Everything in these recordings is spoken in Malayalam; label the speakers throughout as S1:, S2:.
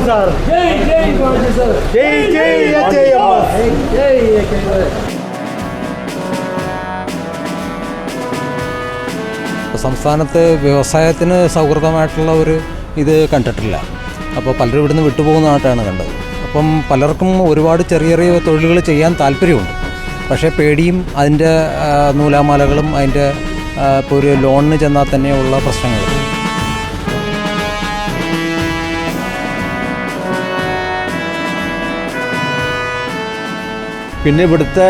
S1: സാർ. ജയ് ജയ്
S2: സംസ്ഥാനത്ത് വ്യവസായത്തിന് സൗഹൃദമായിട്ടുള്ള ഒരു ഇത് കണ്ടിട്ടില്ല. അപ്പോൾ പലരും ഇവിടുന്ന് വിട്ടുപോകുന്നതായിട്ടാണ് കണ്ടത്. അപ്പം പലർക്കും ഒരുപാട് ചെറിയ ചെറിയ തൊഴിലുകൾ ചെയ്യാൻ താല്പര്യമുണ്ട്. പക്ഷേ പേടിയും അതിൻ്റെ നൂലാമാലകളും അതിൻ്റെ ഇപ്പോൾ ഒരു ലോണിന് ചെന്നാൽ തന്നെയുള്ള പ്രശ്നങ്ങൾ.
S3: പിന്നെ ഇവിടുത്തെ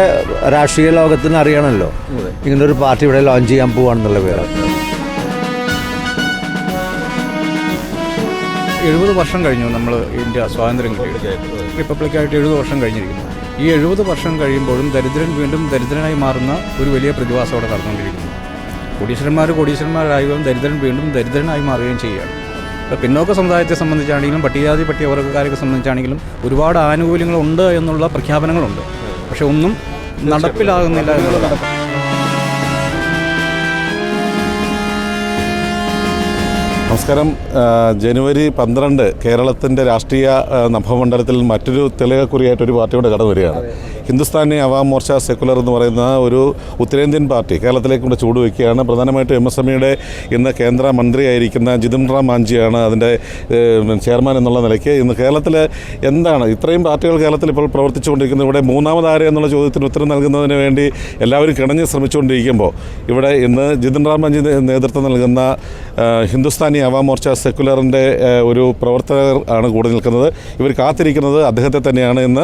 S3: രാഷ്ട്രീയ ലോകത്തിന് അറിയണമല്ലോ ഇങ്ങനൊരു പാർട്ടി ഇവിടെ ലോഞ്ച് ചെയ്യാൻ പോവാണെന്നുള്ള പേര്.
S4: 70 വർഷം കഴിഞ്ഞു നമ്മൾ ഇന്ത്യ സ്വാതന്ത്ര്യം റിപ്പബ്ലിക്കായിട്ട് 70 വർഷം കഴിഞ്ഞിരിക്കുന്നു. ഈ 70 വർഷം കഴിയുമ്പോഴും ദരിദ്രൻ വീണ്ടും ദരിദ്രനായി മാറുന്ന ഒരു വലിയ പ്രതിഭാസം അവിടെ നടന്നുകൊണ്ടിരിക്കുന്നു. കോടീശ്വരന്മാരായുകയും ദരിദ്രൻ വീണ്ടും ദരിദ്രനായി മാറുകയും ചെയ്യുകയാണ്. ഇപ്പോൾ പിന്നോക്ക സമുദായത്തെ സംബന്ധിച്ചാണെങ്കിലും പട്ടികജാതി പട്ടികവർഗ്ഗക്കാരെ സംബന്ധിച്ചാണെങ്കിലും ഒരുപാട് ആനുകൂല്യങ്ങളുണ്ട് എന്നുള്ള പ്രഖ്യാപനങ്ങളുണ്ട്. പക്ഷെ ഒന്നും നടപ്പിലാകുന്നില്ല എന്നുള്ളതാണ്.
S5: നമസ്കാരം. ജനുവരി 12 കേരളത്തിൻ്റെ രാഷ്ട്രീയ നഭമണ്ഡലത്തിൽ മറ്റൊരു തിലകക്കുറിയായിട്ടൊരു പാർട്ടിയുടെ കടന്നു വരികയാണ്. ഹിന്ദുസ്ഥാനി അവാം മോർച്ച സെക്കുലർ എന്ന് പറയുന്ന ഒരു ഉത്തരേന്ത്യൻ പാർട്ടി കേരളത്തിലേക്ക് കൂടെ ചൂടുവയ്ക്കുകയാണ്. പ്രധാനമായിട്ടും MSMEയുടെ ഇന്ന് കേന്ദ്ര മന്ത്രിയായിരിക്കുന്ന ജിതിൻ റാം മാഞ്ചിയാണ് അതിൻ്റെ ചെയർമാൻ എന്നുള്ള നിലയ്ക്ക്. ഇന്ന് കേരളത്തിൽ എന്താണ് ഇത്രയും പാർട്ടികൾ കേരളത്തിൽ ഇപ്പോൾ പ്രവർത്തിച്ചുകൊണ്ടിരിക്കുന്നത്? ഇവിടെ മൂന്നാമതാര് എന്നുള്ള ചോദ്യത്തിന് ഉത്തരം നൽകുന്നതിന് വേണ്ടി എല്ലാവരും കിണഞ്ഞ് ശ്രമിച്ചുകൊണ്ടിരിക്കുമ്പോൾ ഇവിടെ ഇന്ന് ജിതിൻ റാം മാഞ്ചി നേതൃത്വം നൽകുന്ന ഹിന്ദുസ്ഥാനി അവാം മോർച്ച സെക്കുലറിൻ്റെ ഒരു പ്രവർത്തകർ ആണ് കൂടെ നിൽക്കുന്നത്. ഇവർ കാത്തിരിക്കുന്നത് അദ്ദേഹത്തെ തന്നെയാണ്. ഇന്ന്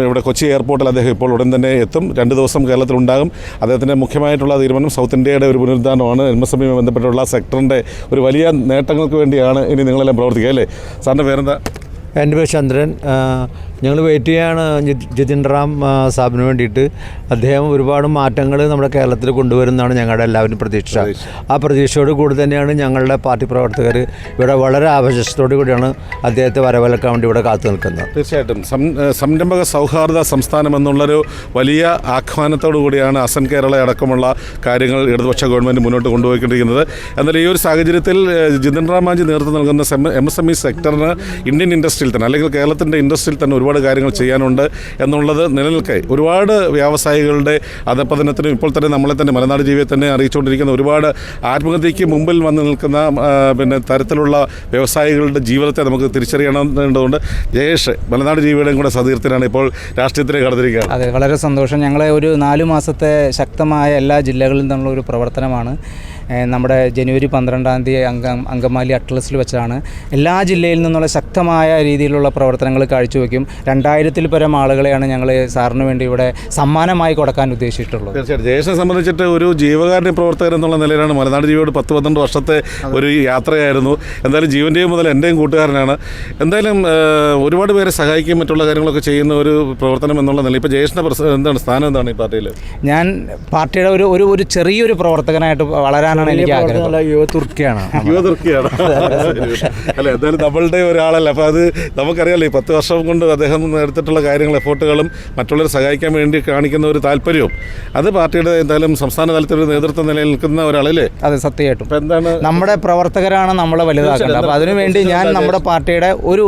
S5: ഇവിടെ കൊച്ചി എയർപോർട്ടിൽ അദ്ദേഹം ഇപ്പോൾ ഉടൻ തന്നെ എത്തും. 2 ദിവസം കേരളത്തിലുണ്ടാകും. അദ്ദേഹത്തിൻ്റെ മുഖ്യമായിട്ടുള്ള തീരുമാനം സൗത്ത് ഇന്ത്യയുടെ ഒരു പുനരുദ്ധാരണമാണ്. MSME ബന്ധപ്പെട്ടുള്ള സെക്ടറിൻ്റെ ഒരു വലിയ നേട്ടങ്ങൾക്ക് വേണ്ടിയാണ് ഇനി നിങ്ങളെല്ലാം പ്രവർത്തിക്കുക അല്ലേ? സാറിൻ്റെ പേരെന്താ?
S3: എൻ്റെ പേര് ചന്ദ്രൻ. ഞങ്ങൾ വെയിറ്റ് ചെയ്യാണ് ജിതിൻ റാം സാബിന് വേണ്ടിയിട്ട്. അദ്ദേഹം ഒരുപാട് മാറ്റങ്ങൾ നമ്മുടെ കേരളത്തിൽ കൊണ്ടുവരുന്നതാണ് ഞങ്ങളുടെ എല്ലാവരും പ്രതീക്ഷ. ആ പ്രതീക്ഷയോട് കൂടി തന്നെയാണ് ഞങ്ങളുടെ പാർട്ടി പ്രവർത്തകർ ഇവിടെ വളരെ ആവേശത്തോടു കൂടിയാണ് അദ്ദേഹത്തെ വരവേൽക്കാൻ വേണ്ടി ഇവിടെ കാത്തു നിൽക്കുന്നത്.
S5: തീർച്ചയായിട്ടും സംരംഭക സൗഹാർദ്ദ സംസ്ഥാനം എന്നുള്ളൊരു വലിയ ആഹ്വാനത്തോടു കൂടിയാണ് അസൻ കേരള അടക്കമുള്ള കാര്യങ്ങൾ ഇടതുപക്ഷ ഗവൺമെൻറ് മുന്നോട്ട് കൊണ്ടുപോയിക്കൊണ്ടിരിക്കുന്നത്. എന്നാൽ ഈ ഒരു സാഹചര്യത്തിൽ ജിതിൻ റാം മാഞ്ചി നേതൃത്വം നൽകുന്ന MSME സെക്ടറിന് ഇന്ത്യൻ ഇൻഡസ്ട്രിയിൽ തന്നെ അല്ലെങ്കിൽ കേരളത്തിൻ്റെ ഇൻഡസ്ട്രിയിൽ തന്നെ ഒരുപാട് കാര്യങ്ങൾ ചെയ്യാനുണ്ട് എന്നുള്ളത് നിലനിൽക്കെ ഒരുപാട് വ്യാവസായികളുടെ അധപതനത്തിനും ഇപ്പോൾ തന്നെ നമ്മളെ തന്നെ മലനാട് ജീവിയെ തന്നെ അറിയിച്ചുകൊണ്ടിരിക്കുന്ന ഒരുപാട് ആത്മഹത്യയ്ക്ക് മുമ്പിൽ വന്ന് നിൽക്കുന്ന തരത്തിലുള്ള വ്യവസായികളുടെ ജീവിതത്തെ നമുക്ക് തിരിച്ചറിയണമെന്നുള്ളതുകൊണ്ട് ജയേഷ് മലനാട് ജീവിയുടെയും കൂടെ സതീർത്ഥനാണ് ഇപ്പോൾ രാഷ്ട്രീയത്തിലേക്ക് കടന്നിരിക്കുകയാണ്.
S2: അതെ, വളരെ സന്തോഷം. ഞങ്ങളെ ഒരു 4 മാസത്തെ ശക്തമായ എല്ലാ ജില്ലകളിൽ നിന്നുള്ള ഒരു പ്രവർത്തനമാണ്. നമ്മുടെ ജനുവരി 12-ാം തീയതി അങ്കമാലി അട്ലസിൽ വെച്ചാണ് എല്ലാ ജില്ലയിൽ നിന്നുള്ള ശക്തമായ രീതിയിലുള്ള പ്രവർത്തനങ്ങൾ കാഴ്ചവെക്കും. 2000-ൽ പരം ആളുകളെയാണ് ഞങ്ങൾ സാറിന് വേണ്ടി ഇവിടെ സമ്മാനമായി കൊടുക്കാൻ ഉദ്ദേശിച്ചിട്ടുള്ളത്.
S5: തീർച്ചയായിട്ടും ജയേഷിനെ സംബന്ധിച്ചിട്ട് ഒരു ജീവകാരുണ്യ പ്രവർത്തകർ എന്നുള്ള നിലയിലാണ് മലനാട് ജീവിയോട് 10-12 വർഷത്തെ ഒരു യാത്രയായിരുന്നു. എന്തായാലും ജീവൻ്റെയും മുതൽ എൻ്റെയും കൂട്ടുകാരനാണ്. എന്തായാലും ഒരുപാട് പേരെ സഹായിക്കുകയും മറ്റുള്ള കാര്യങ്ങളൊക്കെ ചെയ്യുന്ന ഒരു പ്രവർത്തനം എന്നുള്ള നില ഇപ്പോൾ ജയേഷിൻ്റെ എന്താണ് സ്ഥാനം എന്താണ് ഈ പാർട്ടിയിൽ?
S2: ഞാൻ പാർട്ടിയുടെ ഒരു ചെറിയൊരു പ്രവർത്തകനായിട്ട് വളരാനാണ് എനിക്ക് ആഗ്രഹം.
S3: യുവതുർക്കിയാണ്.
S5: അല്ല, എന്തായാലും നമ്മളുടെ ഒരാളല്ല. അപ്പോൾ അത് നമുക്കറിയാമല്ലോ. ഈ 10 വർഷം കൊണ്ട് അദ്ദേഹം എടുത്തിട്ടുള്ള കാര്യങ്ങൾ എഫോർട്ടുകളും മറ്റുള്ളവരെ സഹായിക്കാൻ വേണ്ടി കാണിക്കുന്ന ഒരു താല്പര്യവും അത് പാർട്ടിയുടെ എന്തായാലും സംസ്ഥാന തലത്തിൽ ഒരു നേതൃത്വ നിലയിൽ നിൽക്കുന്ന ഒരാളല്ലേ?
S2: അതെ, സത്യമായിട്ടും. അപ്പോൾ എന്താണ് നമ്മുടെ പ്രവർത്തകരാണ് നമ്മളെ വലുതാക്കേണ്ടത്. അപ്പോൾ അതിനുവേണ്ടി ഞാൻ നമ്മുടെ പാർട്ടിയുടെ ഒരു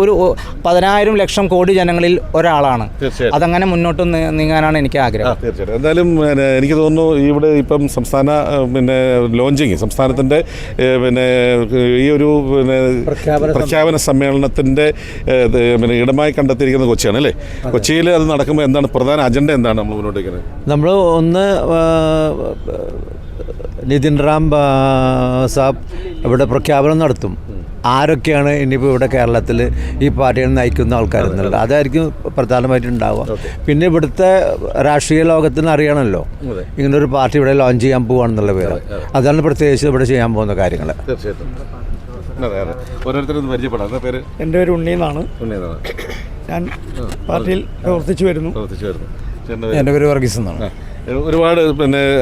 S2: 10,000 ലക്ഷം കോടി ജനങ്ങളിൽ ഒരാളാണ്. അതങ്ങനെ മുന്നോട്ട് നീങ്ങാനാണ് എനിക്ക് ആഗ്രഹം.
S5: തീർച്ചയായിട്ടും. എന്തായാലും എനിക്ക് തോന്നുന്നു ഇവിടെ ഇപ്പം സംസ്ഥാന സംസ്ഥാനത്തിൻ്റെ ഈ ഒരു പ്രഖ്യാപന സമ്മേളനത്തിൻ്റെ ഇടമായി കണ്ടെത്തിയിരിക്കുന്നത് കൊച്ചിയാണ് അല്ലേ? കൊച്ചിയിൽ അത് നടക്കുമ്പോൾ എന്താണ് പ്രധാന അജണ്ട, എന്താണ് നമ്മൾ മുന്നോട്ട് വയ്ക്കുന്നത്?
S3: നമ്മൾ ഒന്ന് നിതിൻ റാം സാബ് ഇവിടെ പ്രഖ്യാപനം നടത്തും. ആരൊക്കെയാണ് ഇനിയിപ്പോൾ ഇവിടെ കേരളത്തിൽ ഈ പാർട്ടിയെ നയിക്കുന്ന ആൾക്കാരെന്നുള്ളത് അതായിരിക്കും പ്രധാനമായിട്ടുണ്ടാവുക. പിന്നെ ഇവിടുത്തെ രാഷ്ട്രീയ ലോകത്തിന് അറിയണമല്ലോ ഇങ്ങനൊരു പാർട്ടി ഇവിടെ ലോഞ്ച് ചെയ്യാൻ പോവാണെന്നുള്ള പേര്. അതാണ് പ്രത്യേകിച്ച് ഇവിടെ ചെയ്യാൻ പോകുന്ന കാര്യങ്ങൾ.
S5: തീർച്ചയായിട്ടും. ഓരോരുത്തരും പരിചയപ്പെടാം. പേര്?
S1: എൻ്റെ പേര് ഉണ്ണിയെന്നാണ്. ഞാൻ പാർട്ടിയിൽ പ്രവർത്തിച്ചു വരുന്നു.
S2: എൻ്റെ പേര് വർഗീസ് എന്നാണ്.
S5: ഒരുപാട്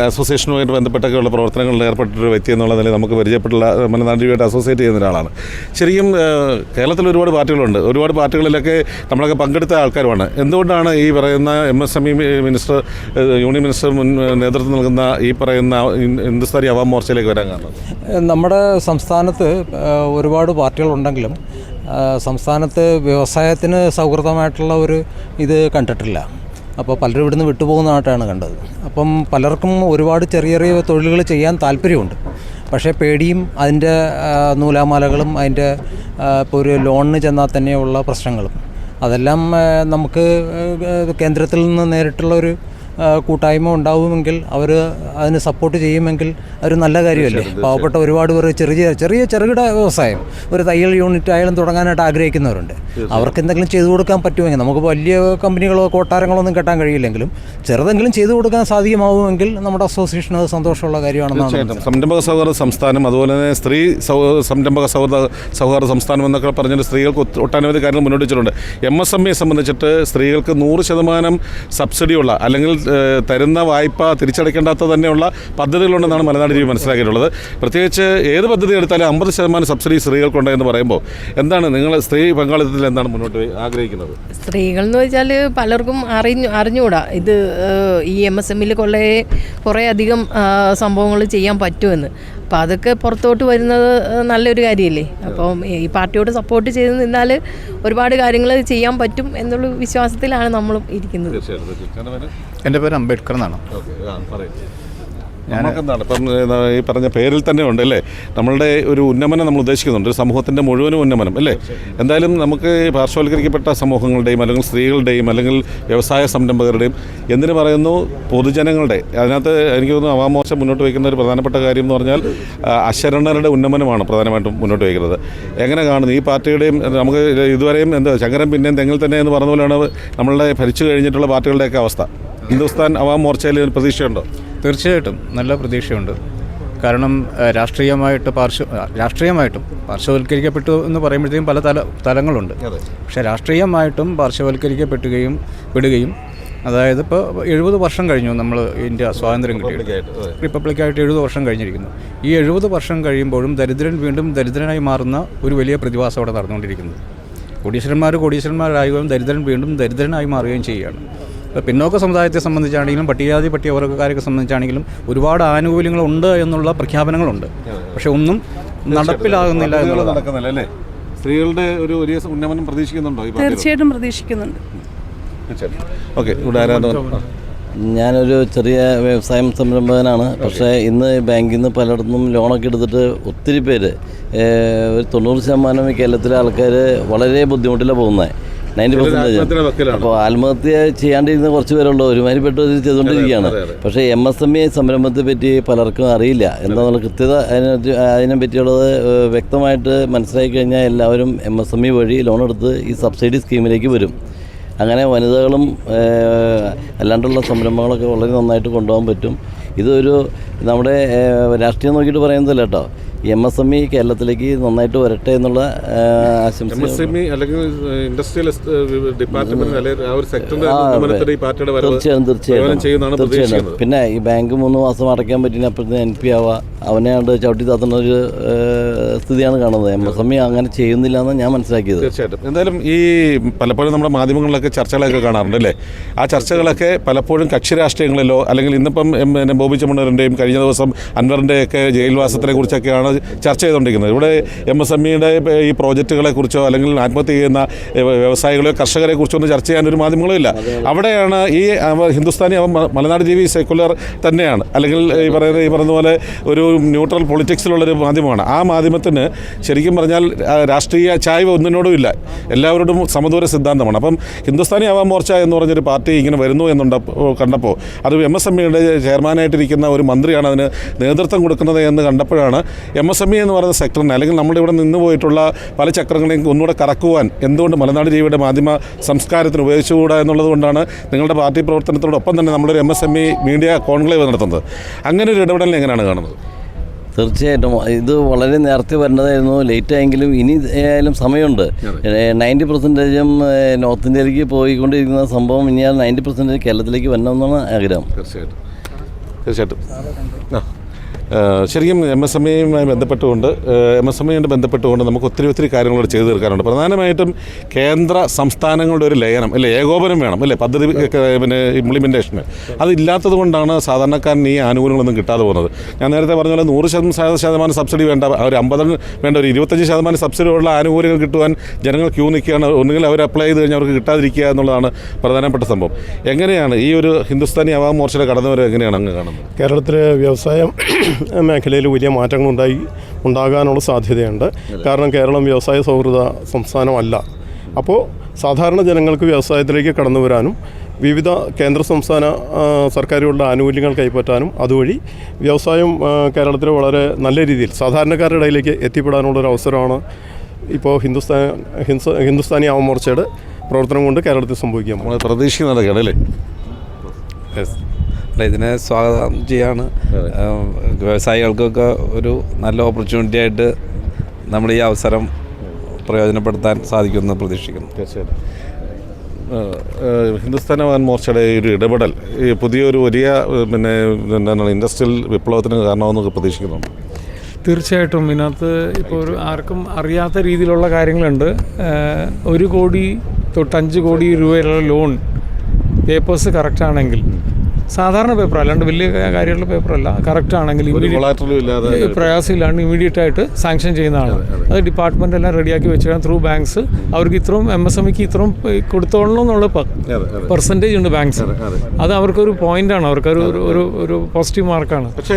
S5: അസോസിയേഷനുമായിട്ട് ബന്ധപ്പെട്ടൊക്കെയുള്ള പ്രവർത്തനങ്ങളിൽ ഏർപ്പെട്ടിട്ടൊരു വ്യക്തി എന്നുള്ള നിലയിൽ നമുക്ക് പരിചയപ്പെട്ടുള്ള മലനാട് ജീവിയായിട്ട് അസോസിയേറ്റ് ചെയ്യുന്ന ഒരാളാണ്. ശരിക്കും കേരളത്തിൽ ഒരുപാട് പാർട്ടികളുണ്ട്. ഒരുപാട് പാർട്ടികളിലൊക്കെ നമ്മളൊക്കെ പങ്കെടുത്ത ആൾക്കാരുമാണ്. എന്തുകൊണ്ടാണ് ഈ പറയുന്ന MSME മിനിസ്റ്റർ, യൂണിയൻ മിനിസ്റ്റർ നേതൃത്വം നൽകുന്ന ഈ പറയുന്ന ഹിന്ദുസ്ഥാനി അവാം മോർച്ചയിലേക്ക് വരാൻ കാരണം?
S2: നമ്മുടെ സംസ്ഥാനത്ത് ഒരുപാട് പാർട്ടികളുണ്ടെങ്കിലും
S6: സംസ്ഥാനത്ത് വ്യവസായത്തിന് സൗഹൃദമായിട്ടുള്ള ഒരു ഇത് കണ്ടിട്ടില്ല. അപ്പോൾ പലരും ഇവിടുന്ന് വിട്ടുപോകുന്നതായിട്ടാണ് കണ്ടത്. അപ്പം പലർക്കും ഒരുപാട് ചെറിയ ചെറിയ തൊഴിലുകൾ ചെയ്യാൻ താല്പര്യമുണ്ട്. പക്ഷേ പേടിയും അതിൻ്റെ നൂലാമാലകളും അതിൻ്റെ ഇപ്പോൾ ഒരു ലോണിന് ചെന്നാൽ തന്നെയുള്ള പ്രശ്നങ്ങളും അതെല്ലാം നമുക്ക് കേന്ദ്രത്തിൽ നിന്ന് നേരിട്ടുള്ളൊരു കൂട്ടായ്മ ഉണ്ടാവുമെങ്കിൽ അവർ അതിന് സപ്പോർട്ട് ചെയ്യുമെങ്കിൽ അതൊരു നല്ല കാര്യമല്ലേ. പാവപ്പെട്ട ഒരുപാട് പേർ ചെറുകിട വ്യവസായം ഒരു തയ്യൽ യൂണിറ്റ് ആയാലും തുടങ്ങാനായിട്ട് ആഗ്രഹിക്കുന്നവരുണ്ട്. അവർക്ക് എന്തെങ്കിലും ചെയ്തു കൊടുക്കാൻ പറ്റുമെങ്കിൽ, നമുക്ക് വലിയ കമ്പനികളോ കൊട്ടാരങ്ങളോ ഒന്നും കെട്ടാൻ കഴിയില്ലെങ്കിലും ചെറുതെങ്കിലും ചെയ്തു കൊടുക്കാൻ സാധ്യമാവുമെങ്കിൽ നമ്മുടെ അസോസിയേഷൻ അത് സന്തോഷമുള്ള കാര്യമാണെന്നാണ്.
S5: സംരംഭക സൗഹൃദ സംസ്ഥാനം, അതുപോലെ തന്നെ സ്ത്രീ സംരംഭക സൗഹാർദ്ദ സംസ്ഥാനം എന്നൊക്കെ പറഞ്ഞിട്ട് സ്ത്രീകൾക്ക് ഒട്ടനവധി കാര്യങ്ങൾ മുന്നോട്ട് വെച്ചിട്ടുണ്ട്. MSME സംബന്ധിച്ചിട്ട് സ്ത്രീകൾക്ക് 100% സബ്സിഡിയുള്ള അല്ലെങ്കിൽ തരുന്ന വായ്പ തിരിച്ചടയ്ക്കേണ്ടാത്ത തന്നെയുള്ള പദ്ധതികളുണ്ടെന്നാണ് മലനാട് ജീവി മനസ്സിലാക്കിയിട്ടുള്ളത്. പ്രത്യേകിച്ച് ഏത് പദ്ധതി എടുത്താലും 50% സബ്സിഡി സ്ത്രീകൾക്കുണ്ടെന്ന് പറയുമ്പോൾ എന്താണ് നിങ്ങൾ സ്ത്രീ പങ്കാളിത്തത്തിൽ എന്താണ് മുന്നോട്ട് ആഗ്രഹിക്കുന്നത്?
S7: സ്ത്രീകൾ എന്ന് വെച്ചാൽ പലർക്കും അറിഞ്ഞുകൂടാ ഇത് ഈ MSMEയിൽ കുറേ അധികം സംഭവങ്ങൾ ചെയ്യാൻ പറ്റുമെന്ന്. അപ്പോൾ അതൊക്കെ പുറത്തോട്ട് വരുന്നത് നല്ലൊരു കാര്യമല്ലേ. അപ്പം ഈ പാർട്ടിയോട് സപ്പോർട്ട് ചെയ്ത് നിന്നാൽ ഒരുപാട് കാര്യങ്ങൾ ചെയ്യാൻ പറ്റും എന്നുള്ള വിശ്വാസത്തിലാണ് നമ്മളും ഇരിക്കുന്നത്.
S4: എൻ്റെ പേര് അംബേദ്കർ എന്നാണ്.
S5: എന്താണ് ഇപ്പം ഈ പറഞ്ഞ പേരിൽ തന്നെ ഉണ്ട് അല്ലേ, നമ്മളുടെ ഒരു ഉന്നമനം നമ്മൾ ഉദ്ദേശിക്കുന്നുണ്ട്, സമൂഹത്തിൻ്റെ മുഴുവനും ഉന്നമനം അല്ലേ. എന്തായാലും നമുക്ക് പാർശ്വവൽക്കരിക്കപ്പെട്ട സമൂഹങ്ങളുടെയും അല്ലെങ്കിൽ സ്ത്രീകളുടെയും അല്ലെങ്കിൽ വ്യവസായ സംരംഭകരുടെയും എന്തിനു പറയുന്നു പൊതുജനങ്ങളുടെ, അതിനകത്ത് എനിക്ക് തോന്നുന്നു അവാമോർച്ച മുന്നോട്ട് വയ്ക്കുന്ന ഒരു പ്രധാനപ്പെട്ട കാര്യം എന്ന് പറഞ്ഞാൽ അശരണരുടെ ഉന്നമനമാണ് പ്രധാനമായിട്ടും മുന്നോട്ട് വയ്ക്കുന്നത്. എങ്ങനെ കാണുന്നു ഈ പാർട്ടിയുടെയും? നമുക്ക് ഇതുവരെയും ശങ്കരൻ പിന്നെയും തെങ്ങിൽ തന്നെ എന്ന് പറഞ്ഞ പോലെയാണ് നമ്മളുടെ ഭരിച്ചു കഴിഞ്ഞിട്ടുള്ള പാർട്ടികളുടെയൊക്കെ അവസ്ഥ. ഹിന്ദുസ്ഥാൻ അവാം മോർച്ചയിൽ ഒരു പ്രതീക്ഷയുണ്ടോ?
S4: തീർച്ചയായിട്ടും നല്ല പ്രതീക്ഷയുണ്ട്. കാരണം രാഷ്ട്രീയമായിട്ടും പാർശ്വവൽക്കരിക്കപ്പെട്ടു എന്ന് പറയുമ്പോഴത്തേക്കും പല തലങ്ങളുണ്ട്. പക്ഷേ രാഷ്ട്രീയമായിട്ടും പാർശ്വവൽക്കരിക്കപ്പെടുകയും അതായത് ഇപ്പോൾ 70 വർഷം കഴിഞ്ഞു നമ്മൾ ഇന്ത്യ സ്വാതന്ത്ര്യം കിട്ടിയിട്ട്, റിപ്പബ്ലിക്കായിട്ട് 70 വർഷം കഴിഞ്ഞിരിക്കുന്നു. ഈ 70 വർഷം കഴിയുമ്പോഴും ദരിദ്രൻ വീണ്ടും ദരിദ്രനായി മാറുന്ന ഒരു വലിയ പ്രതിഭാസം അവിടെ നടന്നുകൊണ്ടിരിക്കുന്നത്. കോടീശ്വരന്മാരാകുകയും ദരിദ്രൻ വീണ്ടും ദരിദ്രനായി മാറുകയും ചെയ്യുകയാണ്. ഇപ്പോൾ പിന്നോക്ക സമുദായത്തെ സംബന്ധിച്ചാണെങ്കിലും പട്ടികജാതി പട്ടികവർഗ്ഗക്കാരെയൊക്കെ സംബന്ധിച്ചാണെങ്കിലും ഒരുപാട് ആനുകൂല്യങ്ങളുണ്ട് എന്നുള്ള പ്രഖ്യാപനങ്ങളുണ്ട്. പക്ഷെ ഒന്നും നടപ്പിലാകുന്നില്ല എന്നുള്ളതാണ്.
S5: സ്ത്രീകളുടെ ഒരു വലിയ ഉന്നമനം പ്രതീക്ഷിക്കുന്നുണ്ടോ?
S8: തീർച്ചയായിട്ടും പ്രതീക്ഷിക്കുന്നുണ്ട്.
S5: ഓക്കെ, ഇവിടെ ആരാധന?
S9: ഞാനൊരു ചെറിയ വ്യവസായം സംരംഭകനാണ്. പക്ഷേ ഇന്ന് ബാങ്കിൽ നിന്ന് പലയിടത്തും ലോണൊക്കെ എടുത്തിട്ട് ഒത്തിരി പേര്, ഒരു 90% ഈ കേരളത്തിലെ ആൾക്കാർ വളരെ ബുദ്ധിമുട്ടിലാണ് പോകുന്നത്. 90%. അപ്പോൾ ആത്മഹത്യ ചെയ്യാണ്ടിരുന്ന കുറച്ച് പേരുള്ളൂ, ഒരുമാതിരിപ്പെട്ട ചെയ്തുകൊണ്ടിരിക്കുകയാണ്. പക്ഷേ MSME സംരംഭത്തെ പറ്റി പലർക്കും അറിയില്ല. എന്താണെന്നുള്ള കൃത്യത അതിനെ പറ്റിയുള്ളത് വ്യക്തമായിട്ട് മനസ്സിലാക്കി കഴിഞ്ഞാൽ എല്ലാവരും MSME വഴി ലോൺ എടുത്ത് ഈ സബ്സിഡി സ്കീമിലേക്ക് വരും. അങ്ങനെ വനിതകളും അല്ലാണ്ടുള്ള സംരംഭങ്ങളൊക്കെ വളരെ നന്നായിട്ട് കൊണ്ടുപോകാൻ പറ്റും. ഇതൊരു നമ്മുടെ രാഷ്ട്രീയം നോക്കിയിട്ട് പറയുന്നതല്ല കേട്ടോ. MSME കേരളത്തിലേക്ക് നന്നായിട്ട് വരട്ടെ എന്നുള്ള ആശംസ. തീർച്ചയായും. പിന്നെ ഈ ബാങ്ക് 3 മാസം അടയ്ക്കാൻ പറ്റിയ അപ്പോഴത്തെ NP ആവുക, അവനെ കണ്ട് ചവിട്ടി താത്തുന്ന ഒരു സ്ഥിതിയാണ് കാണുന്നത്. MSME അങ്ങനെ ചെയ്യുന്നില്ല എന്ന് ഞാൻ മനസ്സിലാക്കിയത്.
S5: തീർച്ചയായിട്ടും. എന്തായാലും ഈ പലപ്പോഴും നമ്മുടെ മാധ്യമങ്ങളിലൊക്കെ ചർച്ചകളൊക്കെ കാണാറുണ്ട് അല്ലേ. ആ ചർച്ചകളൊക്കെ പലപ്പോഴും കക്ഷി രാഷ്ട്രീയങ്ങളിലോ അല്ലെങ്കിൽ ഇന്നിപ്പം ബോബി ചെമ്മണ്ണൂരിൻ്റെയും കഴിഞ്ഞ ദിവസം അൻവറിൻ്റെയൊക്കെ ജയിൽവാസത്തിനെ കുറിച്ചൊക്കെയാണ് ചർച്ച ചെയ്തുകൊണ്ടിരിക്കുന്നത്. ഇവിടെ MSMEയുടെ ഈ പ്രോജക്റ്റുകളെക്കുറിച്ചോ അല്ലെങ്കിൽ ആത്മഹത്യ ചെയ്യുന്ന വ്യവസായികളെയോ കർഷകരെ കുറിച്ചോ ഒന്നും ചർച്ച ചെയ്യാൻ ഒരു മാധ്യമങ്ങളും ഇല്ല. അവിടെയാണ് ഈ ഹിന്ദുസ്ഥാനി മലനാട് ജീവി സെക്കുലർ തന്നെയാണ്, അല്ലെങ്കിൽ ഈ പറയുന്ന പോലെ ഒരു ന്യൂട്രൽ പൊളിറ്റിക്സിലുള്ളൊരു മാധ്യമമാണ്. ആ മാധ്യമത്തിന് ശരിക്കും പറഞ്ഞാൽ രാഷ്ട്രീയ ചായ്വ ഒന്നിനോടും ഇല്ല, എല്ലാവരോടും സമദൂര സിദ്ധാന്തമാണ്. അപ്പം ഹിന്ദുസ്ഥാനി അവാം മോർച്ച എന്ന് പറഞ്ഞൊരു പാർട്ടി ഇങ്ങനെ വരുന്നു കണ്ടപ്പോൾ അത് MSMEയുടെ ചെയർമാനായിട്ടിരിക്കുന്ന ഒരു മന്ത്രിയാണ് അതിന് നേതൃത്വം കൊടുക്കുന്നത് എന്ന് കണ്ടപ്പോഴാണ് MSME എന്ന് പറയുന്ന സെക്ടറിനെ അല്ലെങ്കിൽ നമ്മുടെ ഇവിടെ നിന്ന് പോയിട്ടുള്ള പല ചക്രങ്ങളെയും ഒന്നുകൂടെ കറക്കുവാൻ എന്തുകൊണ്ട് മലനാട് ജീവിയുടെ മാധ്യമ സംസ്കാരത്തിന് ഉപയോഗിച്ചുകൂടാ എന്നുള്ളത് കൊണ്ടാണ് നിങ്ങളുടെ പാർട്ടി പ്രവർത്തനത്തോടൊപ്പം തന്നെ നമ്മളൊരു MSME മീഡിയ കോൺക്ലേവ് നടത്തുന്നത്. അങ്ങനെ ഒരു ഇടപെടലിനെ എങ്ങനെയാണ് കാണുന്നത്?
S9: തീർച്ചയായിട്ടും ഇത് വളരെ നേരത്തെ വരേണ്ടതായിരുന്നു. ലേറ്റ് ആയെങ്കിലും ഇനി ആയാലും സമയമുണ്ട്. 90% നോർത്ത് ഇന്ത്യയിലേക്ക് പോയിക്കൊണ്ടിരിക്കുന്ന സംഭവം ഇനി 90% കേരളത്തിലേക്ക് വരണമെന്നാണ് ആഗ്രഹം.
S5: തീർച്ചയായിട്ടും. ശരിക്കും MSMEയുമായി ബന്ധപ്പെട്ടുകൊണ്ട് നമുക്ക് ഒത്തിരി കാര്യങ്ങളോട് ചെയ്തു തീർക്കാനുണ്ട്. പ്രധാനമായിട്ടും കേന്ദ്ര സംസ്ഥാനങ്ങളുടെ ഒരു ലയനം അല്ലേ, ഏകോപനം വേണം അല്ലേ, പദ്ധതി പിന്നെ ഇംപ്ലിമെൻറ്റേഷന്. അതില്ലാത്തത് കൊണ്ടാണ് സാധാരണക്കാരന് ഈ ആനുകൂല്യങ്ങളൊന്നും കിട്ടാതെ പോകുന്നത്. ഞാൻ നേരത്തെ പറഞ്ഞ പോലെ 100% സബ്സിഡി വേണ്ട, ഒരു 50 വേണ്ട, ഒരു 25% സബ്സിഡിയുള്ള ആനുകൂല്യങ്ങൾ കിട്ടുവാൻ ജനങ്ങൾ ക്യൂ നിൽക്കുകയാണ്. ഒന്നുകിൽ അവർ അപ്ലൈ ചെയ്ത് കഴിഞ്ഞാൽ അവർക്ക് കിട്ടാതിരിക്കുക എന്നുള്ളതാണ് പ്രധാനപ്പെട്ട സംഭവം. എങ്ങനെയാണ് ഈ ഒരു ഹിന്ദുസ്ഥാനി അവാം മോർച്ചയുടെ കടന്നുവരവ് എങ്ങനെയാണ് അങ്ങ് കാണുന്നത്?
S8: കേരളത്തിലെ വ്യവസായം മേഖലയിൽ വലിയ മാറ്റങ്ങൾ ഉണ്ടാകാനുള്ള സാധ്യതയുണ്ട്. കാരണം കേരളം വ്യവസായ സൗഹൃദ സംസ്ഥാനമല്ല. അപ്പോൾ സാധാരണ ജനങ്ങൾക്ക് വ്യവസായത്തിലേക്ക് കടന്നു വരാനും വിവിധ കേന്ദ്ര സംസ്ഥാന സർക്കാരുകളുടെ ആനുകൂല്യങ്ങൾ കൈപ്പറ്റാനും അതുവഴി വ്യവസായം കേരളത്തിൽ വളരെ നല്ല രീതിയിൽ സാധാരണക്കാരുടെ ഇടയിലേക്ക് എത്തിപ്പെടാനുള്ളൊരു അവസരമാണ് ഇപ്പോൾ ഹിന്ദുസ്ഥാനി അവാം മോർച്ചയുടെ പ്രവർത്തനം കൊണ്ട് കേരളത്തിൽ സംഭവിക്കാം.
S5: നമ്മൾ പ്രതീക്ഷിക്കുന്നതൊക്കെയാണ് അല്ലേ?
S10: ഇതിനെ സ്വാഗതം ചെയ്യാണ്. വ്യവസായികൾക്കൊക്കെ ഒരു നല്ല ഓപ്പർച്യൂണിറ്റി ആയിട്ട് നമ്മൾ ഈ അവസരം പ്രയോജനപ്പെടുത്താൻ സാധിക്കുമെന്ന് പ്രതീക്ഷിക്കുന്നു.
S5: തീർച്ചയായിട്ടും ഹിന്ദുസ്ഥാനി അവാം മോർച്ചയുടെ ഒരു ഇടപെടൽ ഈ പുതിയൊരു വലിയ പിന്നെ എന്താണ് ഇൻഡസ്ട്രിയൽ വിപ്ലവത്തിന് കാരണമെന്നൊക്കെ പ്രതീക്ഷിക്കുന്നുണ്ട്.
S11: തീർച്ചയായിട്ടും ഇതിനകത്ത് ഇപ്പോൾ ആർക്കും അറിയാത്ത രീതിയിലുള്ള കാര്യങ്ങളുണ്ട്. 1 കോടി തൊട്ട് 5 കോടി രൂപയുള്ള ലോൺ പേപ്പേഴ്സ് കറക്റ്റാണെങ്കിൽ, സാധാരണ പേപ്പർ അല്ലാണ്ട് വലിയ കാര്യമുള്ള പേപ്പറല്ല, കറക്റ്റ് ആണെങ്കിൽ പ്രയാസമില്ലാണ്ട് ഇമീഡിയറ്റ് ആയിട്ട് സാങ്ഷൻ ചെയ്യുന്നതാണ്. അത് ഡിപ്പാർട്ട്മെൻ്റ് എല്ലാം റെഡിയാക്കി വെച്ചാൽ ത്രൂ ബാങ്ക്സ് അവർക്ക് ഇത്രയും MSMEക്ക് ഇത്രയും കൊടുത്തോളണം എന്നുള്ള പെർസെൻറ്റേജ് ഉണ്ട് ബാങ്ക്സ്. അത് അവർക്കൊരു പോയിൻ്റാണ്, അവർക്കൊരു ഒരു പോസിറ്റീവ് മാർക്കാണ്.
S5: പക്ഷേ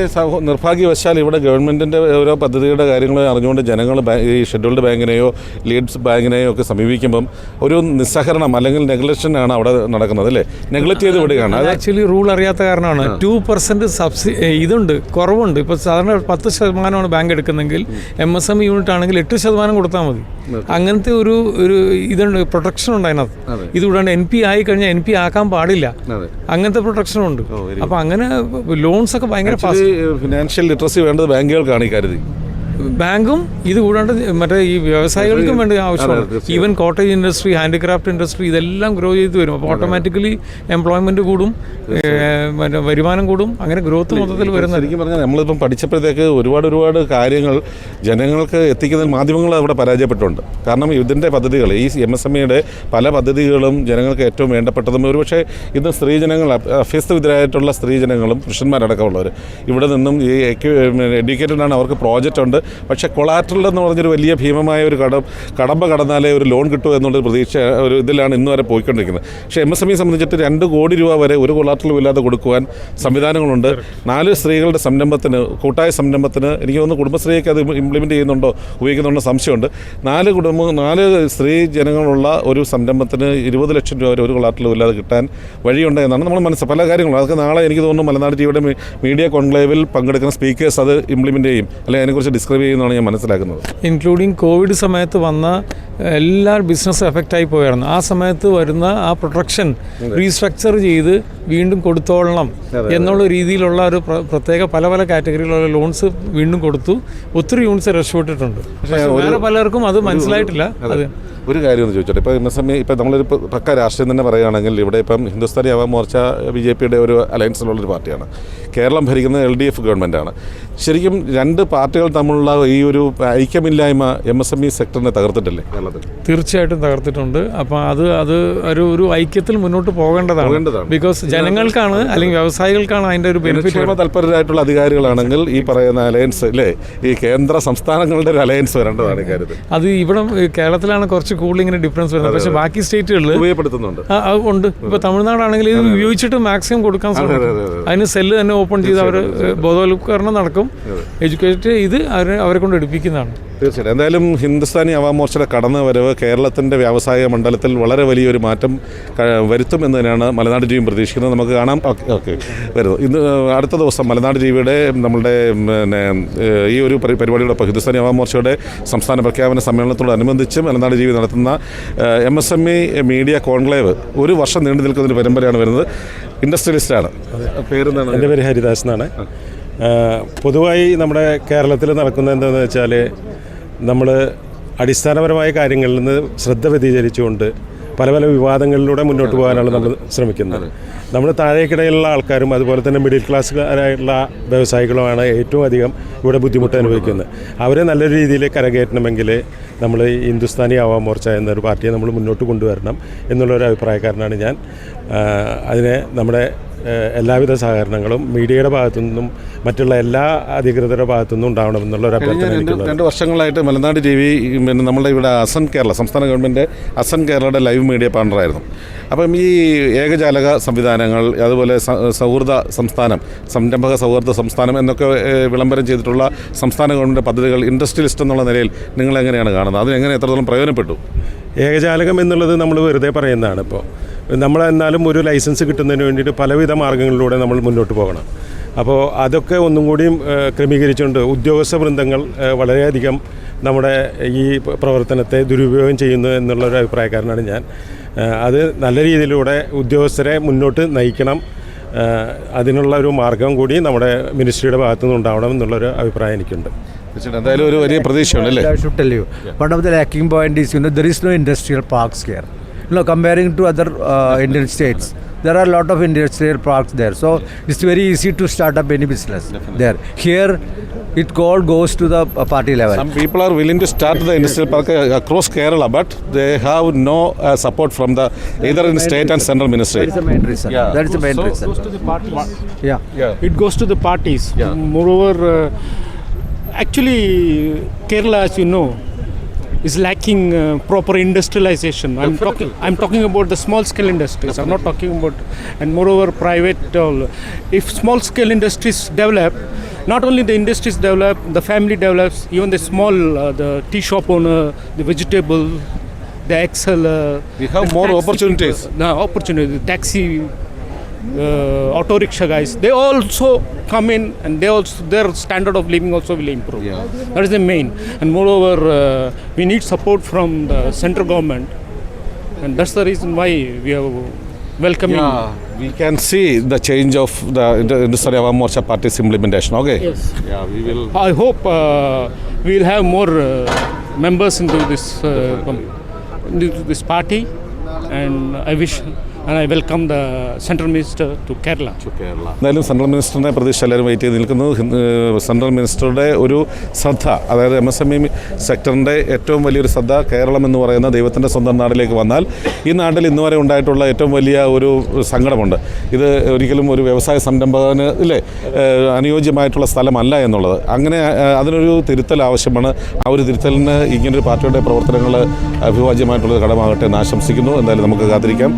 S5: നിർഭാഗ്യവശാൽ ഇവിടെ ഗവൺമെൻറ്റിൻ്റെ ഓരോ പദ്ധതിയുടെ കാര്യങ്ങൾ അറിഞ്ഞുകൊണ്ട് ജനങ്ങൾ ഈ ഷെഡ്യൂൾഡ് ബാങ്കിനെയോ ലീഡ്സ് ബാങ്കിനെയോ ഒക്കെ സമീപിക്കുമ്പം ഒരു നിസ്സഹരണം അല്ലെങ്കിൽ നെഗ്ലക്ഷനാണ് അവിടെ നടക്കുന്നത് അല്ലേ, നെഗ്ലക്റ്റ് ചെയ്ത് വിടുകയാണ്. അത്
S11: ആക്ച്വലി റൂൾ അറിയാത്ത കാരണമാണ്. 2% ഇതുണ്ട്, കുറവുണ്ട്. ഇപ്പോൾ സാധാരണ 10% ബാങ്ക് എടുക്കുന്നെങ്കിൽ MSME യൂണിറ്റ് ആണെങ്കിൽ 8% കൊടുത്താൽ മതി. അങ്ങനത്തെ ഒരു ഇതുണ്ട്, പ്രൊട്ടക്ഷൻ ഉണ്ട് അതിനകത്ത്. ഇതുകൂടാണ്ട് NP ആയി കഴിഞ്ഞാൽ NP ആക്കാൻ പാടില്ല, അങ്ങനത്തെ പ്രൊട്ടക്ഷനുണ്ട്. അപ്പോൾ അങ്ങനെ ലോൺസ് ഒക്കെ ഭയങ്കര
S5: ഫിനാൻഷ്യൽ ലിറ്ററസി വേണ്ടത് ബാങ്കുകൾക്കാണ് ഈ കാര്യത്തിൽ.
S11: ബാങ്കും ഇത് കൂടാണ്ട് മറ്റേ ഈ വ്യവസായികൾക്കും വേണ്ട ആവശ്യമാണ്. Even cottage industry, handicraft industry ഇതെല്ലാം ഗ്രോ ചെയ്ത് വരും. അപ്പോൾ ഓട്ടോമാറ്റിക്കലി എംപ്ലോയ്മെൻറ്റ് കൂടും, മറ്റേ വരുമാനം കൂടും. അങ്ങനെ ഗ്രോത്ത് മൊത്തത്തിൽ വരുന്നത്.
S5: ശരിക്കും പറഞ്ഞാൽ നമ്മളിപ്പം പഠിച്ചപ്പോഴത്തേക്ക് ഒരുപാട് കാര്യങ്ങൾ ജനങ്ങൾക്ക് എത്തിക്കുന്നതിൽ മാധ്യമങ്ങൾ അവിടെ പരാജയപ്പെട്ടുണ്ട്. കാരണം ഇതിൻ്റെ പദ്ധതികൾ, ഈ MSMEയുടെ പല പദ്ധതികളും ജനങ്ങൾക്ക് ഏറ്റവും വേണ്ടപ്പെട്ടതും ഒരുപക്ഷെ ഇന്ന് സ്ത്രീജനങ്ങൾ, അഭ്യസ്തവിദ്യരായിട്ടുള്ള സ്ത്രീജനങ്ങളും പുരുഷന്മാരടക്കമുള്ളവർ ഇവിടെ നിന്നും ഈ എഡ്യൂക്കേറ്റഡ് ആണ്, അവർക്ക് പ്രോജക്റ്റ് ഉണ്ട്. പക്ഷേ കൊളാട്രൽ എന്ന് പറഞ്ഞൊരു വലിയ ഭീമമായ ഒരു കടമ്പ കടന്നാലേ ഒരു ലോൺ കിട്ടുമോ എന്നുള്ളൊരു പ്രതീക്ഷ ഒരു ഇതിലാണ് ഇന്ന് വരെ പോയിക്കൊണ്ടിരിക്കുന്നത്. പക്ഷേ MSME സംബന്ധിച്ചിട്ട് 2 കോടി രൂപ വരെ ഒരു കൊളാട്രലും ഇല്ലാതെ കൊടുക്കുവാൻ സംവിധാനങ്ങളുണ്ട്. 4 സ്ത്രീകളുടെ സംരംഭത്തിന്, കൂട്ടായ സംരംഭത്തിന്, എനിക്ക് തോന്നുന്നു കുടുംബശ്രീയൊക്കെ അത് ഇംപ്ലിമെൻറ്റ് ചെയ്യുന്നുണ്ടോ ഉപയോഗിക്കുന്നുണ്ടോ സംശയമുണ്ട്. 4 സ്ത്രീ ജനങ്ങളുള്ള ഒരു സംരംഭത്തിന് 20 ലക്ഷം രൂപ വരെ ഒരു കൊളാട്രലും ഇല്ലാതെ കിട്ടാൻ വഴിയുണ്ട് എന്നാണ് നമ്മൾ പല കാര്യങ്ങളും. അതൊക്കെ നാളെ എനിക്ക് തോന്നുന്നു മലനാട് ടിവിയുടെ മീഡിയ കോൺക്ലേവിൽ പങ്കെടുക്കുന്ന സ്പീക്കേഴ്സ് അത് ഇംപ്ലിമെൻറ്റ് ചെയ്യും, അല്ലെങ്കിൽ അതിനെക്കുറിച്ച് ഡിസ്ക്രൈബ് ചെയ്യുന്നതാണ് ഞാൻ മനസ്സിലാക്കുന്നത്.
S11: ഇൻക്ലൂഡിങ് കോവിഡ് സമയത്ത് വന്ന എല്ലാ ബിസിനസ് എഫക്റ്റായി പോയായിരുന്നു. ആ സമയത്ത് വരുന്ന ആ പ്രൊട്ടക്ഷൻ റീസ്ട്രക്ചർ ചെയ്ത് വീണ്ടും കൊടുത്തോളണം എന്നുള്ള രീതിയിലുള്ള ഒരു പ്രത്യേക പല കാറ്റഗറിയിലുള്ള ലോൺസ് വീണ്ടും കൊടുത്തു. ഒത്തിരി യൂണിറ്റ്സ് രക്ഷപ്പെട്ടിട്ടുണ്ട്. പക്ഷേ വേറെ പലർക്കും അത് മനസ്സിലായിട്ടില്ല. അത്
S5: ഒരു കാര്യം ഒന്ന് ചോദിച്ചോട്ടെ, ഇപ്പോൾ MSME ഇപ്പോൾ നമ്മളൊരു പക്ക രാഷ്ട്രീയം തന്നെ പറയുകയാണെങ്കിൽ ഇവിടെ ഇപ്പം ഹിന്ദുസ്ഥാനി അവാം മോർച്ച BJPയുടെ ഒരു അലയൻസിലുള്ളൊരു പാർട്ടിയാണ്. കേരളം ഭരിക്കുന്നത് LDF ഗവൺമെൻറ്റാണ്. ശരിക്കും 2 പാർട്ടികൾ തമ്മിലുള്ള ഈ ഒരു ഐക്യമില്ലായ്മ MSME സെക്ടറിനെ തകർത്തിട്ടില്ലേ കേരളത്തിൽ?
S11: തീർച്ചയായിട്ടും തകർത്തിട്ടുണ്ട്. അപ്പോൾ അത് ഒരു ഐക്യത്തിൽ മുന്നോട്ട് പോകേണ്ടതാണ്. ബിക്കോസ് ജനങ്ങൾക്കാണ് അല്ലെങ്കിൽ വ്യവസായികൾക്കാണ് അതിൻ്റെ ഒരു ബെനിഫിറ്റ്.
S5: താല്പര്യരായിട്ടുള്ള അധികാരികളാണെങ്കിൽ ഈ പറയുന്ന അലയൻസ് അല്ലേ, ഈ കേന്ദ്ര സംസ്ഥാനങ്ങളുടെ ഒരു അലയൻസ് വരേണ്ടതാണ് ഇക്കാര്യത്തിൽ.
S11: അത് ഇവിടെ കേരളത്തിലാണ് കുറച്ച് കൂടുതൽ ഇങ്ങനെ ഡിഫറൻസ് വരുന്നത്. പക്ഷേ ബാക്കി സ്റ്റേറ്റുകളിൽ
S5: ഉപയോഗപ്പെടുത്തുന്നുണ്ട്.
S11: ഉണ്ട്. ഇപ്പോൾ തമിഴ്നാടാണെങ്കിൽ ഇത് ഉപയോഗിച്ചിട്ട് മാക്സിമം കൊടുക്കാൻ സാധിക്കും. അതിന് സെല്ല് തന്നെ ഓപ്പൺ ചെയ്ത് അവർ ബോധവൽക്കരണം നടക്കും, എഡ്യൂക്കേറ്റ് ചെയ്ത് അവരെ കൊണ്ട് എടുപ്പിക്കുന്നതാണ്.
S5: തീർച്ചയായിട്ടും. എന്തായാലും ഹിന്ദുസ്ഥാനി അവാം മോർച്ചയുടെ കടന്നുവരവ് കേരളത്തിൻ്റെ വ്യാവസായിക മണ്ഡലത്തിൽ വളരെ വലിയൊരു മാറ്റം വരുത്തും എന്ന് തന്നെയാണ് മലനാട് ടിവിയും പ്രതീക്ഷിക്കുന്നത്. നമുക്ക് കാണാം. ഓക്കെ വരുന്നു. ഇന്ന് അടുത്ത ദിവസം മലനാട് ടിവിയുടെ നമ്മളുടെ ഈ ഒരു പരിപാടിയോടൊപ്പം ഹിന്ദുസ്ഥാനി അവാം മോർച്ചയുടെ സംസ്ഥാന പ്രഖ്യാപന സമ്മേളനത്തോടനുബന്ധിച്ച് മലനാട് ടിവി നടത്തുന്ന MSME മീഡിയ കോൺക്ലേവ് 1 വർഷം നീണ്ടു നിൽക്കുന്നൊരു പരമ്പരയാണ് വരുന്നത്. ഇൻഡസ്ട്രിയലിസ്റ്റാണ്. പേരെന്താണ്?
S8: എൻ്റെ പേര് ഹരിദാസ് എന്നാണ്. പൊതുവായി നമ്മുടെ കേരളത്തിൽ നടക്കുന്നത് എന്താണെന്ന് വെച്ചാൽ നമ്മൾ അടിസ്ഥാനപരമായ കാര്യങ്ങളിൽ നിന്ന് ശ്രദ്ധ വ്യതിചലിച്ചുകൊണ്ട് പല പല വിവാദങ്ങളിലൂടെ മുന്നോട്ട് പോകാനാണ് നമ്മൾ ശ്രമിക്കുന്നത്. നമ്മൾ താഴേക്കിടയിലുള്ള ആൾക്കാരും അതുപോലെ തന്നെ മിഡിൽ ക്ലാസ്സുകാരായുള്ള വ്യവസായികളുമാണ് ഏറ്റവും അധികം ഇവിടെ ബുദ്ധിമുട്ട് അനുഭവിക്കുന്നത്. അവരെ നല്ലൊരു രീതിയിൽ കരകയറ്റണമെങ്കിൽ നമ്മൾ ഹിന്ദുസ്ഥാനി ആവാം മോർച്ച എന്നൊരു പാർട്ടിയെ നമ്മൾ മുന്നോട്ട് കൊണ്ടുവരണം എന്നുള്ളൊരു അഭിപ്രായക്കാരനാണ് ഞാൻ. അതിനെ നമ്മുടെ എല്ലാവിധ സഹകരണങ്ങളും മീഡിയയുടെ ഭാഗത്തു നിന്നും മറ്റുള്ള എല്ലാ അധികൃതരുടെ ഭാഗത്തു നിന്നും ഉണ്ടാവണമെന്നുള്ളൊരു അഭ്യർത്ഥന എനിക്കുള്ളത്.
S5: 2 വർഷങ്ങളായിട്ട് മലനാട് TV പിന്നെ നമ്മുടെ ഇവിടെ അസൻ കേരള സംസ്ഥാന ഗവൺമെൻറ് അസൻ കേരളയുടെ ലൈവ് മീഡിയ പാർട്ണറായിരുന്നു. അപ്പം ഈ ഏകജാലക സംവിധാനങ്ങൾ അതുപോലെ സൗഹൃദ സംസ്ഥാനം, സംരംഭക സൗഹൃദ സംസ്ഥാനം എന്നൊക്കെ വിളംബരം ചെയ്തിട്ടുള്ള സംസ്ഥാന ഗവൺമെൻറ് പദ്ധതികൾ ഇൻഡസ്ട്രിയലിസ്റ്റ് എന്നുള്ള നിലയിൽ നിങ്ങളെങ്ങനെയാണ് കാണുന്നത്? അതിനെങ്ങനെ എത്രത്തോളം പ്രയോജനപ്പെട്ടു?
S8: ഏകജാലകം എന്നുള്ളത് നമ്മൾ വെറുതെ പറയുന്നതാണ്. ഇപ്പോൾ നമ്മളെന്നാലും ഒരു ലൈസൻസ് കിട്ടുന്നതിന് വേണ്ടിയിട്ട് പലവിധ മാർഗ്ഗങ്ങളിലൂടെ നമ്മൾ മുന്നോട്ട് പോകണം. അപ്പോൾ അതൊക്കെ ഒന്നും കൂടിയും ക്രമീകരിച്ചുകൊണ്ട് ഉദ്യോഗസ്ഥ വൃന്ദങ്ങൾ വളരെയധികം നമ്മുടെ ഈ പ്രവർത്തനത്തെ ദുരുപയോഗം ചെയ്യുന്നു എന്നുള്ളൊരു അഭിപ്രായക്കാരനാണ് ഞാൻ. അത് നല്ല രീതിയിലൂടെ ഉദ്യോഗസ്ഥരെ മുന്നോട്ട് നയിക്കണം. അതിനുള്ള ഒരു മാർഗം കൂടി നമ്മുടെ മിനിസ്ട്രിയുടെ ഭാഗത്തുനിന്ന് ഉണ്ടാവണം എന്നുള്ളൊരു അഭിപ്രായം എനിക്കുണ്ട്.
S5: എന്തായാലും ഒരു വലിയ പ്രതീക്ഷയുണ്ട് അല്ലേ?
S3: I should tell you, one of the lacking point is, there is no industrial parks here. Comparing to other Indian states, there are a lot of industrial parks there. So it's very easy to start up any business there. Here, it all goes to the party level.
S5: Some people are willing to start the industrial park across Kerala, but they have no support from the either in state and central ministry.
S3: That is the main reason. That is the main reason.
S11: It goes to the parties.
S3: Yeah.
S11: It goes to the parties. Moreover, actually, Kerala, as you know, is lacking proper industrialization. I'm talking about the small scale industries. I'm not talking about, and moreover private. If small scale industries develop, not only the industries develop, the family develops, even the small the tea shop owner, the vegetable, the exceller.
S5: We have more opportunities.
S11: The taxi. Auto rickshaw guys, they also come in, and their standard of living also will improve. That is the main. And moreover, we need support from the central government, and that's the reason why we are welcoming.
S5: We can see the change of the Hindustani Awam Morcha party's implementation. Okay.
S11: Yes.
S5: We will.
S11: I hope we will have more members into this party, and I wish. And I welcome the Central Minister to Kerala.
S5: എന്തായാലും സെൻട്രൽ മിനിസ്റ്ററിനെ പ്രതീക്ഷ എല്ലാവരും വെയിറ്റ് ചെയ്ത് നിൽക്കുന്നു. സെൻട്രൽ മിനിസ്റ്ററുടെ ഒരു ശ്രദ്ധ, അതായത് MSME സെക്ടറിൻ്റെ ഏറ്റവും വലിയൊരു ശ്രദ്ധ കേരളം എന്ന് പറയുന്ന ദൈവത്തിൻ്റെ സ്വന്തം നാട്ടിലേക്ക് വന്നാൽ ഈ നാട്ടിൽ ഇന്നുവരെ ഉണ്ടായിട്ടുള്ള ഏറ്റവും വലിയ ഒരു സങ്കടമുണ്ട്. ഇത് ഒരിക്കലും ഒരു വ്യവസായ സംരംഭകന് അനുയോജ്യമായിട്ടുള്ള സ്ഥലമല്ല എന്നുള്ളത്. അങ്ങനെ അതിനൊരു തിരുത്തൽ ആവശ്യമാണ്. ആ ഒരു തിരുത്തലിന് ഇങ്ങനൊരു പാർട്ടിയുടെ പ്രവർത്തനങ്ങൾ അഭിവാജ്യമായിട്ടുള്ള ഘടകമാകട്ടെ എന്ന് ആശംസിക്കുന്നു. എന്തായാലും നമുക്ക് കാത്തിരിക്കാം.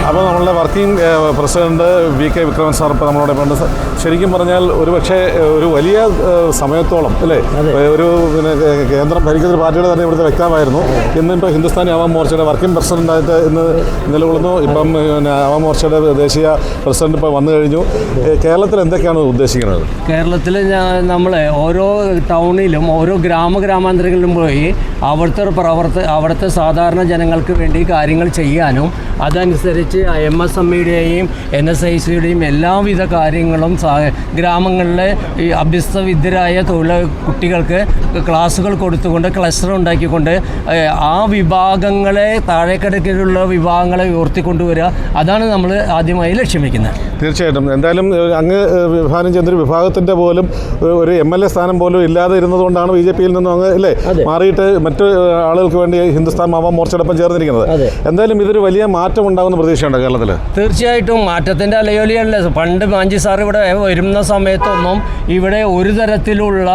S5: അപ്പോൾ നമ്മളുടെ working president VK Vikraman sir ഇപ്പോൾ നമ്മളോടൊപ്പം ഉണ്ട്. ശരിക്കും പറഞ്ഞാൽ ഒരുപക്ഷെ ഒരു വലിയ സമയത്തോളം അല്ലേ ഒരു പിന്നെ കേന്ദ്രം ഭരിക്കുന്ന പാർട്ടിയുടെ തന്നെ ഇവിടുത്തെ വ്യക്തമായിരുന്നു. ഇന്നിപ്പോൾ ഹിന്ദുസ്ഥാനി അവാം മോർച്ചയുടെ വർക്കിംഗ് പ്രസിഡൻ്റായിട്ട് ഇന്ന് നിലകൊള്ളുന്നു. ഇപ്പം പിന്നെ അവാം മോർച്ചയുടെ ദേശീയ പ്രസിഡന്റ് ഇപ്പോൾ വന്നു കഴിഞ്ഞു. കേരളത്തിൽ എന്തൊക്കെയാണ് ഉദ്ദേശിക്കുന്നത്?
S12: കേരളത്തിൽ നമ്മൾ ഓരോ ടൗണിലും ഓരോ ഗ്രാമാന്തരങ്ങളിലും പോയി അവിടുത്തെ സാധാരണ ജനങ്ങൾക്ക് വേണ്ടി കാര്യങ്ങൾ ചെയ്യാനും അതനുസരിച്ച് പ്രത്യേകിച്ച് MSMEയുടെയും NSICയുടെയും എല്ലാവിധ കാര്യങ്ങളും ഗ്രാമങ്ങളിലെ ഈ അഭ്യസ്തവിദ്യരായ കുട്ടികൾക്ക് ക്ലാസ്സുകൾ കൊടുത്തുകൊണ്ട് ക്ലസ്റ്റർ ഉണ്ടാക്കിക്കൊണ്ട് ആ വിഭാഗങ്ങളെ താഴേക്കിടയ്ക്കുള്ള വിഭാഗങ്ങളെ ഉയർത്തിക്കൊണ്ടുവരിക, അതാണ് നമ്മൾ ആദ്യമായി ലക്ഷ്യം വയ്ക്കുന്നത്.
S5: തീർച്ചയായിട്ടും. എന്തായാലും അങ്ങ് വിഭാവനം ചെയ്യുന്നൊരു വിഭാഗത്തിൻ്റെ പോലും ഒരു MLA സ്ഥാനം പോലും ഇല്ലാതെ ഇരുന്നതുകൊണ്ടാണ് BJPയിൽ നിന്നും അങ്ങ് അല്ലേ മാറിയിട്ട് മറ്റ് ആളുകൾക്ക് വേണ്ടി ഹിന്ദുസ്ഥാൻ അവാം മോർച്ചയോടൊപ്പം ചേർന്നിരിക്കുന്നത്. എന്തായാലും ഇതൊരു വലിയ മാറ്റം ഉണ്ടാകുന്ന പ്രതീക്ഷയുണ്ട് കേരളത്തിൽ.
S12: തീർച്ചയായിട്ടും മാറ്റത്തിൻ്റെ അലയൊലിയല്ലേ. പണ്ട് മാഞ്ചി സാർ ഇവിടെ വരുന്ന സമയത്തൊന്നും ഇവിടെ ഒരു തരത്തിലുള്ള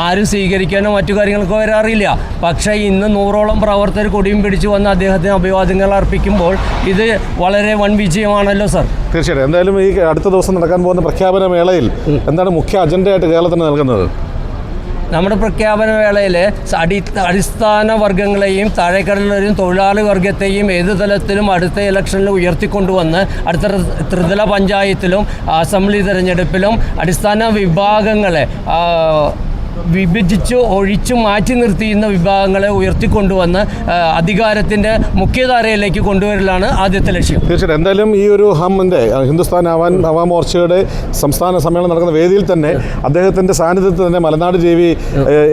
S12: ആരും സ്വീകരിക്കാനോ മറ്റു കാര്യങ്ങൾക്കോ വരാറില്ല. പക്ഷേ ഇന്ന് 100ഓളം പ്രവർത്തകർ കൊടിയും പിടിച്ചു വന്ന് അദ്ദേഹത്തിന് അഭിവാദ്യങ്ങൾ അർപ്പിക്കുമ്പോൾ ഇത് വളരെ വൻ വിജയമാണല്ലോ സാർ.
S5: തീർച്ചയായിട്ടും. എന്തായാലും ഈ അടുത്ത ദിവസം നടക്കാൻ പോകുന്ന പ്രഖ്യാപന വേളയിൽ എന്താണ് മുഖ്യ അജണ്ടയായിട്ട് കേരളത്തിന് നൽകുന്നത്?
S12: നമ്മുടെ പ്രഖ്യാപന വേളയിൽ അടിസ്ഥാന വർഗ്ഗങ്ങളെയും താഴേക്കടലിലെയും തൊഴിലാളി വർഗത്തെയും ഏത് തലത്തിലും അടുത്ത ഇലക്ഷനിൽ ഉയർത്തിക്കൊണ്ടുവന്ന് അടുത്ത ത്രിതല പഞ്ചായത്തിലും അസംബ്ലി തിരഞ്ഞെടുപ്പിലും അടിസ്ഥാന വിഭാഗങ്ങളെ വിഭജിച്ച് ഒഴിച്ചു മാറ്റി നിർത്തിയിരുന്ന വിഭാഗങ്ങളെ ഉയർത്തിക്കൊണ്ടുവന്ന് അധികാരത്തിൻ്റെ മുഖ്യധാരയിലേക്ക് കൊണ്ടുവരലാണ് ആദ്യത്തെ ലക്ഷ്യം.
S5: തീർച്ചയായിട്ടും. എന്തായാലും ഈ ഒരു ഹിന്ദുസ്ഥാൻ അവാം മോർച്ചയുടെ സംസ്ഥാന സമ്മേളനം നടക്കുന്ന വേദിയിൽ തന്നെ അദ്ദേഹത്തിൻ്റെ സാന്നിധ്യത്തിൽ തന്നെ മലനാട് JV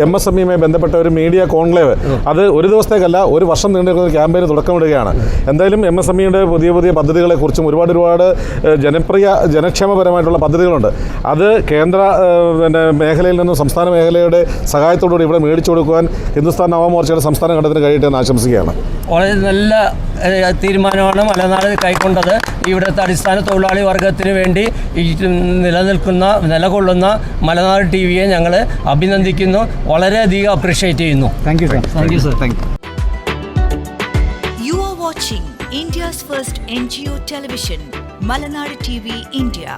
S5: MSMEയുമായി ബന്ധപ്പെട്ട ഒരു മീഡിയ കോൺക്ലേവ് അത് ഒരു ദിവസത്തേക്കല്ല, ഒരു വർഷം നീണ്ടു നിൽക്കുന്ന ഒരു ക്യാമ്പയിന് തുടക്കമിടുകയാണ്. എന്തായാലും MSMEയുടെ പുതിയ പുതിയ പദ്ധതികളെക്കുറിച്ചും ഒരുപാട് ജനക്ഷേമപരമായിട്ടുള്ള പദ്ധതികളുണ്ട്. അത് കേന്ദ്ര മേഖലയിൽ നിന്നും സംസ്ഥാന മേഖലയുടെ സഹായത്തോടുകൂടി ഇവിടെ മേടിച്ചു കൊടുക്കുവാൻ ഹിന്ദുസ്ഥാൻ അവാം മോർച്ചയുടെ സംസ്ഥാന ഘട്ടത്തിന് കഴിയട്ടെ എന്ന് ആശംസിക്കുകയാണ്.
S12: വളരെ നല്ല തീരുമാനമാണ് മലനാട് കൈക്കൊണ്ടത്. ഇവിടുത്തെ അടിസ്ഥാന തൊഴിലാളി വർഗത്തിന് വേണ്ടി നിലകൊള്ളുന്ന മലനാട് TVയെ ഞങ്ങൾ അഭിനന്ദിക്കുന്നു, വളരെയധികം അപ്രീഷിയേറ്റ് ചെയ്യുന്നു.
S2: Thank you sir.
S12: Thank you sir. Thank you.
S13: You are watching India's first NGO television, Malanad TV India.